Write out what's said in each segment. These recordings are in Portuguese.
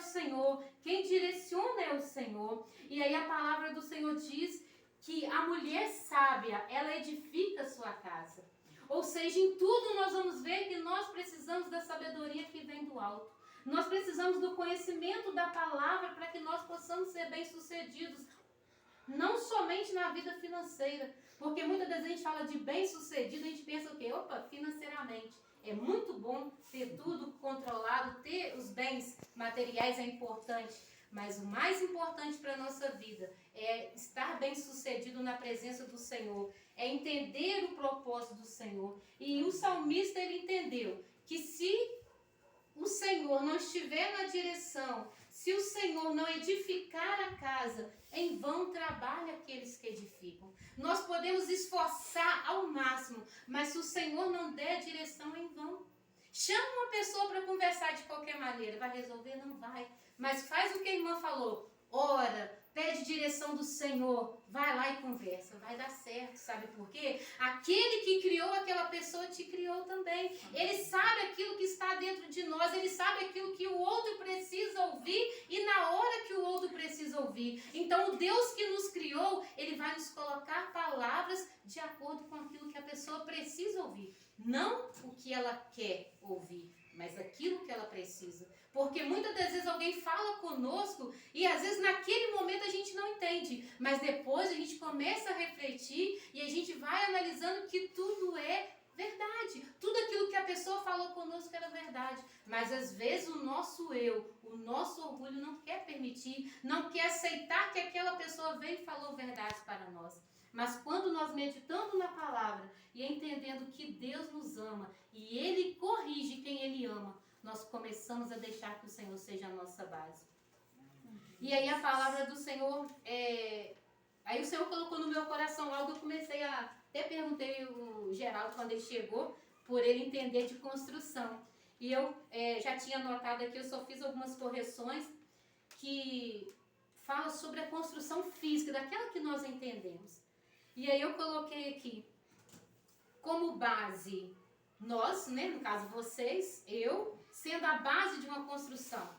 o Senhor, quem direciona é o Senhor. E aí a palavra do Senhor diz que a mulher sábia, ela edifica a sua casa. Ou seja, em tudo nós vamos ver que nós precisamos da sabedoria que vem do alto. Nós precisamos do conhecimento da palavra para que nós possamos ser bem-sucedidos. Não somente na vida financeira. Porque muitas vezes a gente fala de bem-sucedido, a gente pensa o quê? Opa, financeiramente. É muito bom ter tudo controlado, ter os bens materiais é importante. Mas o mais importante para a nossa vida é estar bem-sucedido na presença do Senhor. É entender o propósito do Senhor. E o salmista, ele entendeu que se o Senhor não estiver na direção, se o Senhor não edificar a casa, em vão trabalham aqueles que edificam. Nós podemos esforçar ao máximo, mas se o Senhor não der direção, em vão. Chama uma pessoa para conversar de qualquer maneira. Vai resolver? Não vai. Mas faz o que a irmã falou. Ora, pede direção do Senhor. Vai lá e conversa. Vai dar certo. Sabe por quê? Aquele que criou aquela pessoa te criou também. Ele sabe aquilo que está dentro de nós. Ele sabe aquilo que o outro precisa ouvir e na hora que o outro precisa ouvir. Então, o Deus que nos criou, ele vai nos colocar palavras de acordo com aquilo que a pessoa precisa ouvir. Não o que ela quer ouvir, mas aquilo que ela precisa. Porque muitas das vezes alguém fala conosco e às vezes naquele momento a gente não entende. Mas depois a gente começa a refletir e a gente vai analisando que tudo é verdade. Tudo aquilo que a pessoa falou conosco era verdade. Mas às vezes o nosso eu, o nosso orgulho não quer permitir, não quer aceitar que aquela pessoa veio e falou verdade para nós. Mas quando nós meditamos na palavra e entendendo que Deus nos ama e Ele corrige quem Ele ama, nós começamos a deixar que o Senhor seja a nossa base. E aí a palavra do Senhor, aí o Senhor colocou no meu coração logo, eu comecei a, até perguntei o Geraldo quando ele chegou, por ele entender de construção. E eu já tinha notado aqui, eu só fiz algumas correções que falam sobre a construção física, daquela que nós entendemos. E aí eu coloquei aqui, como base, nós, né, no caso vocês, eu, sendo a base de uma construção.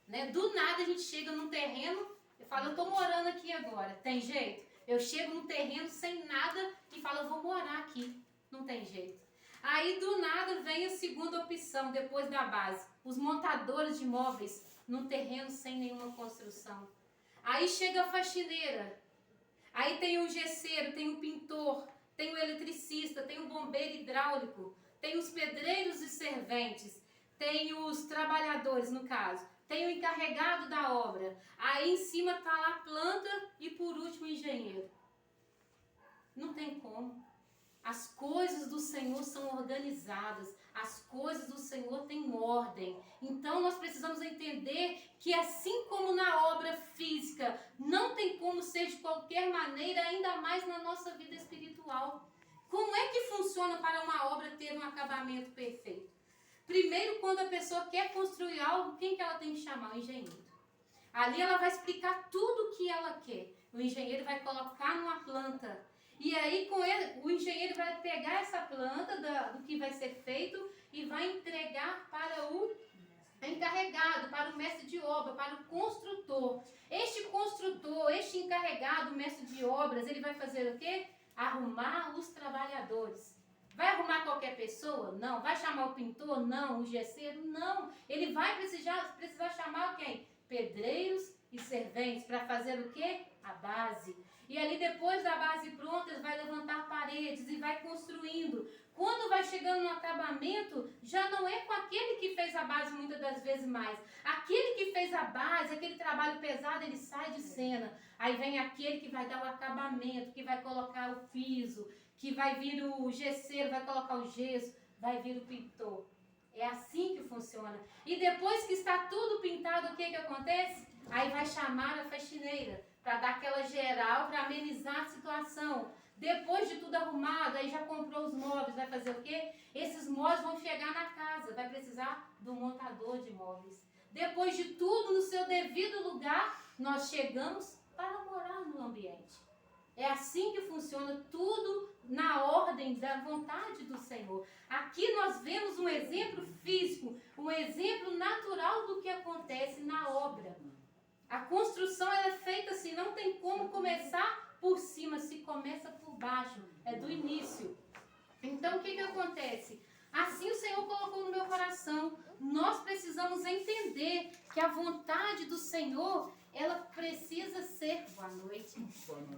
Né? Do nada a gente chega num terreno, eu falo, eu estou morando aqui agora, tem jeito? Eu chego num terreno sem nada e falo, eu vou morar aqui, não tem jeito. Aí do nada vem a segunda opção, depois da base, os montadores de imóveis num terreno sem nenhuma construção. Aí chega a faxineira. Aí tem o gesseiro, tem o pintor, tem o eletricista, tem o bombeiro hidráulico, tem os pedreiros e serventes, tem os trabalhadores, no caso, tem o encarregado da obra. Aí em cima está lá a planta e por último o engenheiro. Não tem como. As coisas do Senhor são organizadas, as coisas do Senhor têm ordem. Então nós precisamos entender que assim como na obra física, não tem como ser de qualquer maneira, ainda mais na nossa vida espiritual. Como é que funciona para uma obra ter um acabamento perfeito? Primeiro, quando a pessoa quer construir algo, quem que ela tem que chamar? O engenheiro. Ali ela vai explicar tudo o que ela quer. O engenheiro vai colocar numa planta. E aí com ele, o engenheiro vai pegar essa planta do que vai ser feito e vai entregar para o encarregado, para o mestre de obra, para o construtor. Este construtor, este encarregado, mestre de obras, ele vai fazer o quê? Arrumar os trabalhadores. Vai arrumar qualquer pessoa? Não. Vai chamar o pintor? Não. O gesseiro? Não. Ele vai precisar chamar quem? Pedreiros e serventes para fazer o quê? A base. E ali depois da base pronta, ele vai levantar paredes e vai construindo. Quando vai chegando no acabamento, já não é com aquele que fez a base muitas das vezes mais. Aquele que fez a base, aquele trabalho pesado, ele sai de cena. Aí vem aquele que vai dar o acabamento, que vai colocar o piso, que vai vir o gesseiro, vai colocar o gesso, vai vir o pintor. É assim que funciona. E depois que está tudo pintado, o que que acontece? Aí vai chamar a faxineira para dar aquela geral, para amenizar a situação. Depois de tudo arrumado, aí já comprou os móveis, vai fazer o quê? Esses móveis vão chegar na casa, vai precisar do montador de móveis. Depois de tudo no seu devido lugar, nós chegamos para morar no ambiente. É assim que funciona tudo na ordem da vontade do Senhor. Aqui nós vemos um exemplo físico, um exemplo natural do que acontece na obra obra. A construção ela é feita assim, não tem como começar por cima, se começa por baixo, é do início. Então o que acontece? Assim o Senhor colocou no meu coração, nós precisamos entender que a vontade do Senhor, ela precisa ser, boa noite,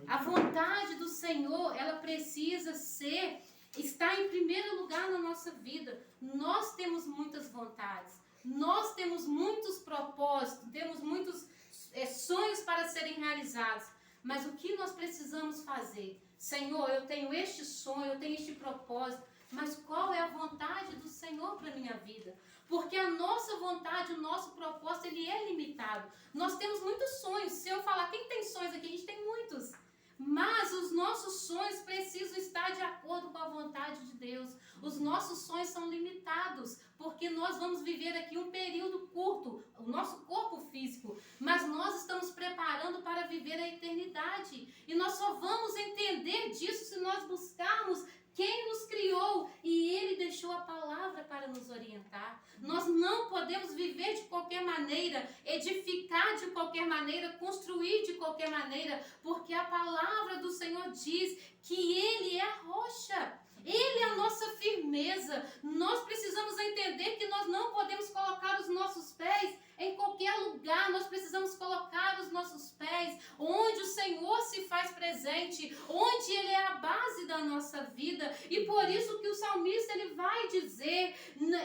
a vontade do Senhor, ela precisa ser, está em primeiro lugar na nossa vida. Nós temos muitas vontades, nós temos muitos propósitos, temos muitos sonhos para serem realizados, mas o que nós precisamos fazer? Senhor, eu tenho este sonho, eu tenho este propósito, mas qual é a vontade do Senhor para a minha vida? Porque a nossa vontade, o nosso propósito, ele é limitado. Nós temos muitos sonhos. Se eu falar, quem tem sonhos aqui? A gente tem muitos. Mas os nossos sonhos precisam estar de acordo com a vontade de Deus. Os nossos sonhos são limitados, porque nós vamos viver aqui um período curto, o nosso corpo físico, mas nós estamos preparando para viver a eternidade. E nós só vamos entender disso se nós buscarmos quem nos criou, e Ele deixou a palavra para nos orientar. Nós não podemos viver de qualquer maneira, edificar de qualquer maneira, construir de qualquer maneira, porque a palavra do Senhor diz que Ele é a rocha. Ele é a nossa firmeza. Nós precisamos entender que nós não podemos colocar os nossos pés em qualquer lugar. Nós precisamos colocar os nossos pés onde o Senhor se faz presente, onde Ele é a base da nossa vida. E por isso que o salmista ele vai dizer,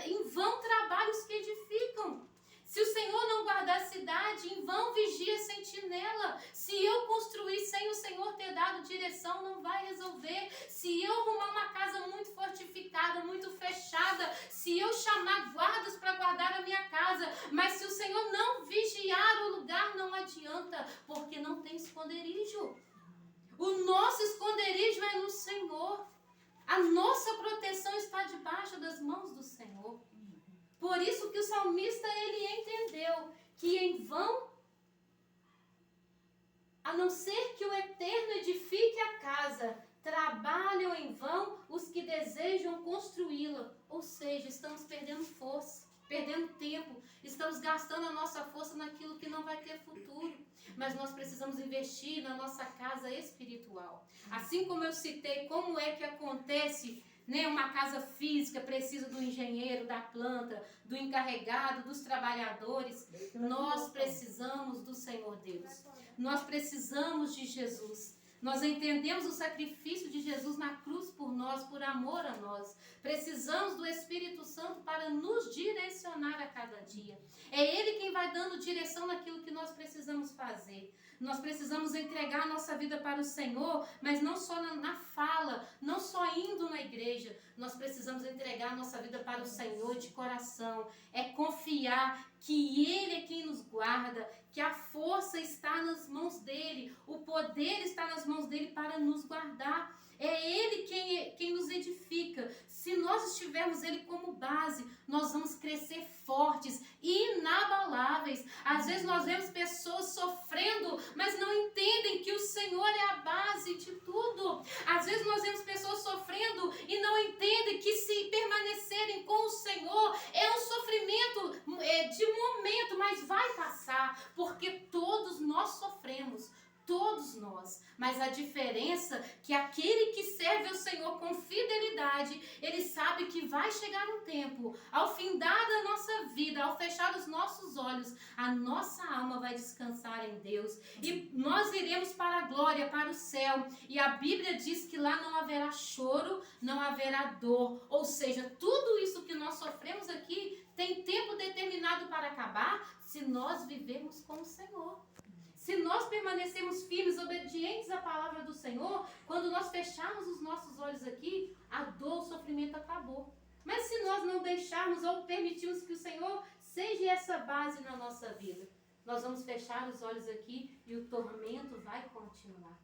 em vão trabalhos que edificam. Se o Senhor não guardar a cidade, em vão vigia a sentinela. Se eu construir sem o Senhor ter dado direção, não vai resolver. Se eu arrumar uma casa muito fortificada, muito fechada, se eu chamar guardas para guardar a minha casa, mas se o Senhor não vigiar o lugar, não adianta, porque não tem esconderijo. O nosso esconderijo é no Senhor. A nossa proteção está debaixo das mãos do Senhor. Por isso que o salmista, ele entendeu que em vão, a não ser que o Eterno edifique a casa, trabalham em vão os que desejam construí-la. Ou seja, estamos perdendo força, perdendo tempo, estamos gastando a nossa força naquilo que não vai ter futuro. Mas nós precisamos investir na nossa casa espiritual. Assim como eu citei, como é que acontece... Uma casa física precisa do engenheiro, da planta, do encarregado, dos trabalhadores. Nós precisamos do Senhor Deus. Nós precisamos de Jesus. Nós entendemos o sacrifício de Jesus na cruz por nós, por amor a nós. Precisamos do Espírito Santo para nos direcionar a cada dia. É Ele quem vai dando direção naquilo que nós precisamos fazer. Nós precisamos entregar a nossa vida para o Senhor, mas não só na fala, não só indo na igreja. Nós precisamos entregar a nossa vida para o Senhor de coração. É confiar que Ele é quem nos guarda, que a força está nas mãos dEle, o poder está nas mãos dEle para nos guardar. É Ele quem nos edifica. Se nós estivermos Ele como base, nós vamos crescer fortes, inabaláveis. Às vezes nós vemos pessoas sofrendo, mas não entendem que o Senhor é a base de tudo. Às vezes nós vemos pessoas sofrendo e não entendem que se permanecerem com o Senhor é um sofrimento de momento, mas vai passar, porque todos nós sofremos. Todos nós, mas a diferença é que aquele que serve ao Senhor com fidelidade, ele sabe que vai chegar um tempo, ao findar da nossa vida, ao fechar os nossos olhos, a nossa alma vai descansar em Deus e nós iremos para a glória, para o céu, e a Bíblia diz que lá não haverá choro, não haverá dor, ou seja, tudo isso que nós sofremos aqui tem tempo determinado para acabar se nós vivemos com o Senhor. Se nós permanecermos firmes, obedientes à palavra do Senhor, quando nós fecharmos os nossos olhos aqui, a dor, o sofrimento acabou. Mas se nós não deixarmos ou permitirmos que o Senhor seja essa base na nossa vida, nós vamos fechar os olhos aqui e o tormento vai continuar.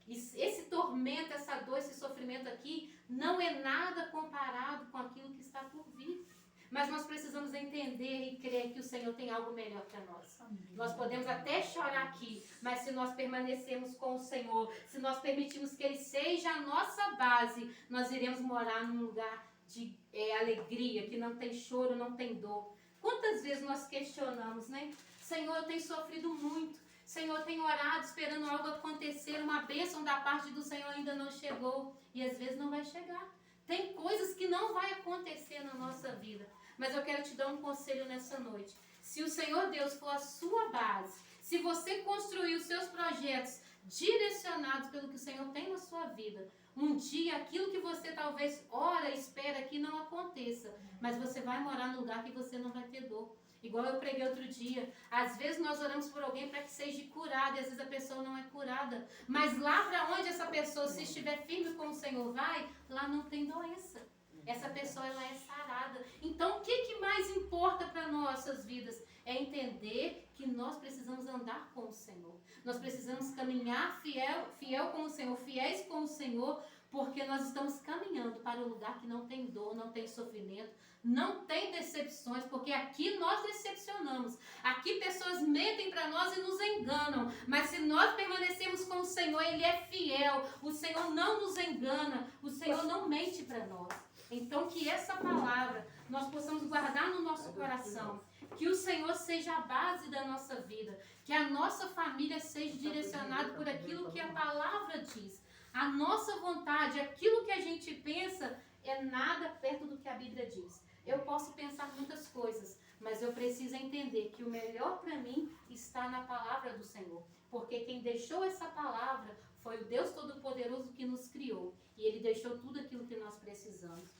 E esse tormento, essa dor, esse sofrimento aqui, não é nada comparado com aquilo que está por vir. Mas nós precisamos entender e crer que o Senhor tem algo melhor para nós. Nós podemos até chorar aqui, mas se nós permanecermos com o Senhor, se nós permitirmos que Ele seja a nossa base, nós iremos morar num lugar de alegria, que não tem choro, não tem dor. Quantas vezes nós questionamos, né? Senhor, eu tenho sofrido muito. Senhor, eu tenho orado esperando algo acontecer, uma bênção da parte do Senhor ainda não chegou. E às vezes não vai chegar. Tem coisas que não vai acontecer na nossa vida. Mas eu quero te dar um conselho nessa noite. Se o Senhor Deus for a sua base, se você construir os seus projetos direcionados pelo que o Senhor tem na sua vida, um dia aquilo que você talvez ora e espera que não aconteça, mas você vai morar num lugar que você não vai ter dor. Igual eu preguei outro dia, às vezes nós oramos por alguém para que seja curada e às vezes a pessoa não é curada. Mas lá para onde essa pessoa, se estiver firme com o Senhor, vai, lá não tem doença. Essa pessoa ela é sarada. Então o que mais importa para nossas vidas? É entender que nós precisamos andar com o Senhor. Nós precisamos caminhar fiel com o Senhor, fiéis com o Senhor, porque nós estamos caminhando para um lugar que não tem dor, não tem sofrimento, não tem decepções, porque aqui nós decepcionamos. Aqui pessoas mentem para nós e nos enganam, mas se nós permanecemos com o Senhor, Ele é fiel, o Senhor não nos engana, o Senhor não mente para nós. Então que essa palavra nós possamos guardar no nosso coração, que o Senhor seja a base da nossa vida, que a nossa família seja direcionada por aquilo que a palavra diz. A nossa vontade, aquilo que a gente pensa, é nada perto do que a Bíblia diz. Eu posso pensar muitas coisas, mas eu preciso entender que o melhor para mim está na palavra do Senhor. Porque quem deixou essa palavra foi o Deus Todo-Poderoso que nos criou. E Ele deixou tudo aquilo que nós precisamos.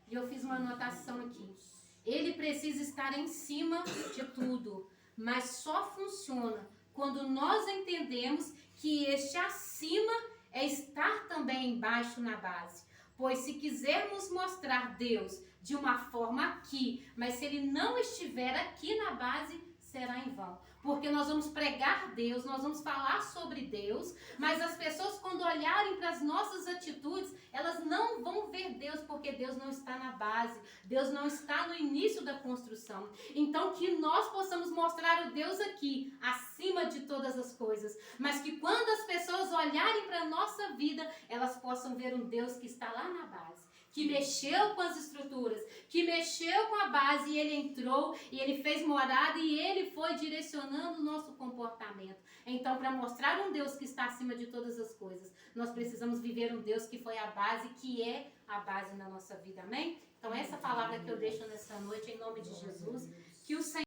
E eu fiz uma anotação aqui. Ele precisa estar em cima de tudo, mas só funciona quando nós entendemos que este acima é estar também embaixo na base. Pois se quisermos mostrar Deus de uma forma aqui, mas se Ele não estiver aqui na base, será em vão. Porque nós vamos pregar Deus, nós vamos falar sobre Deus, mas as pessoas quando olharem para as nossas atitudes, elas não vão ver Deus, porque Deus não está na base, Deus não está no início da construção. Então que nós possamos mostrar o Deus aqui, acima de todas as coisas, mas que quando as pessoas olharem para a nossa vida, elas possam ver um Deus que está lá na base, que mexeu com as estruturas, que mexeu com a base e Ele entrou e Ele fez morada e Ele foi direcionando o nosso comportamento. Então, para mostrar um Deus que está acima de todas as coisas, nós precisamos viver um Deus que foi a base, que é a base na nossa vida, amém? Então, essa palavra que eu deixo nessa noite, em nome de Jesus, que o Senhor